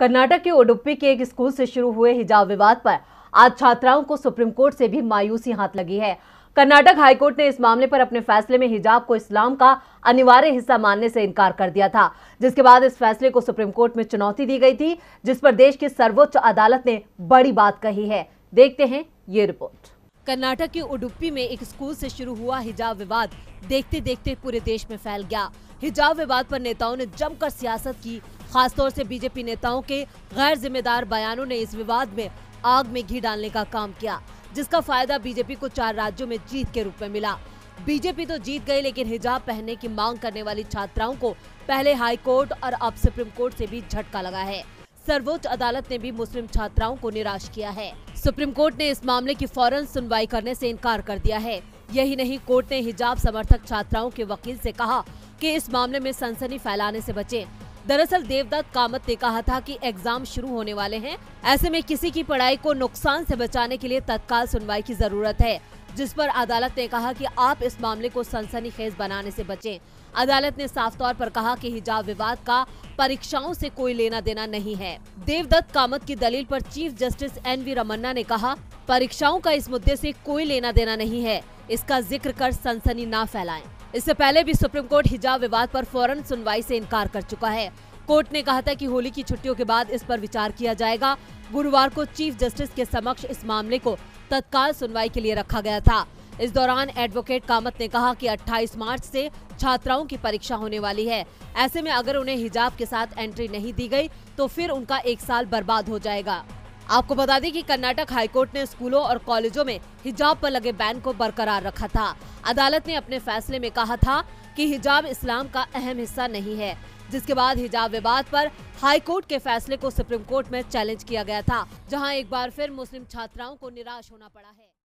कर्नाटक के उडुपी के एक स्कूल से शुरू हुए हिजाब विवाद पर आज छात्राओं को सुप्रीम कोर्ट से भी मायूसी हाथ लगी है। कर्नाटक हाईकोर्ट ने इस मामले पर अपने फैसले में हिजाब को इस्लाम का अनिवार्य हिस्सा मानने से इनकार कर दिया था, जिसके बाद इस फैसले को सुप्रीम कोर्ट में चुनौती दी गई थी, जिस पर देश की सर्वोच्च अदालत ने बड़ी बात कही है। देखते हैं ये रिपोर्ट। कर्नाटक के उडुपी में एक स्कूल से शुरू हुआ हिजाब विवाद देखते देखते पूरे देश में फैल गया। हिजाब विवाद पर नेताओं ने जमकर सियासत की। खासतौर से बीजेपी नेताओं के गैर जिम्मेदार बयानों ने इस विवाद में आग में घी डालने का काम किया, जिसका फायदा बीजेपी को 4 राज्यों में जीत के रूप में मिला। बीजेपी तो जीत गई, लेकिन हिजाब पहनने की मांग करने वाली छात्राओं को पहले हाई कोर्ट और अब सुप्रीम कोर्ट से भी झटका लगा है। सर्वोच्च अदालत ने भी मुस्लिम छात्राओं को निराश किया है। सुप्रीम कोर्ट ने इस मामले की फौरन सुनवाई करने से इनकार कर दिया है। यही नहीं, कोर्ट ने हिजाब समर्थक छात्राओं के वकील से कहा कि इस मामले में सनसनी फैलाने से बचें। दरअसल देवदत्त कामत ने कहा था कि एग्जाम शुरू होने वाले हैं, ऐसे में किसी की पढ़ाई को नुकसान से बचाने के लिए तत्काल सुनवाई की जरूरत है, जिस पर अदालत ने कहा कि आप इस मामले को सनसनीखेज बनाने से बचें। अदालत ने साफ तौर पर कहा कि हिजाब विवाद का परीक्षाओं से कोई लेना देना नहीं है। देवदत्त कामत की दलील पर चीफ जस्टिस NV रमन्ना ने कहा, परीक्षाओं का इस मुद्दे से कोई लेना देना नहीं है, इसका जिक्र कर सनसनी ना फैलाएं। इससे पहले भी सुप्रीम कोर्ट हिजाब विवाद पर फौरन सुनवाई से इनकार कर चुका है। कोर्ट ने कहा था कि होली की छुट्टियों के बाद इस पर विचार किया जाएगा। गुरुवार को चीफ जस्टिस के समक्ष इस मामले को तत्काल सुनवाई के लिए रखा गया था। इस दौरान एडवोकेट कामत ने कहा कि 28 मार्च से छात्राओं की परीक्षा होने वाली है। ऐसे में अगर उन्हें हिजाब के साथ एंट्री नहीं दी गई तो फिर उनका 1 साल बर्बाद हो जाएगा। आपको बता दें कि कर्नाटक हाईकोर्ट ने स्कूलों और कॉलेजों में हिजाब पर लगे बैन को बरकरार रखा था। अदालत ने अपने फैसले में कहा था कि हिजाब इस्लाम का अहम हिस्सा नहीं है, जिसके बाद हिजाब विवाद पर हाईकोर्ट के फैसले को सुप्रीम कोर्ट में चैलेंज किया गया था, जहां एक बार फिर मुस्लिम छात्राओं को निराश होना पड़ा है।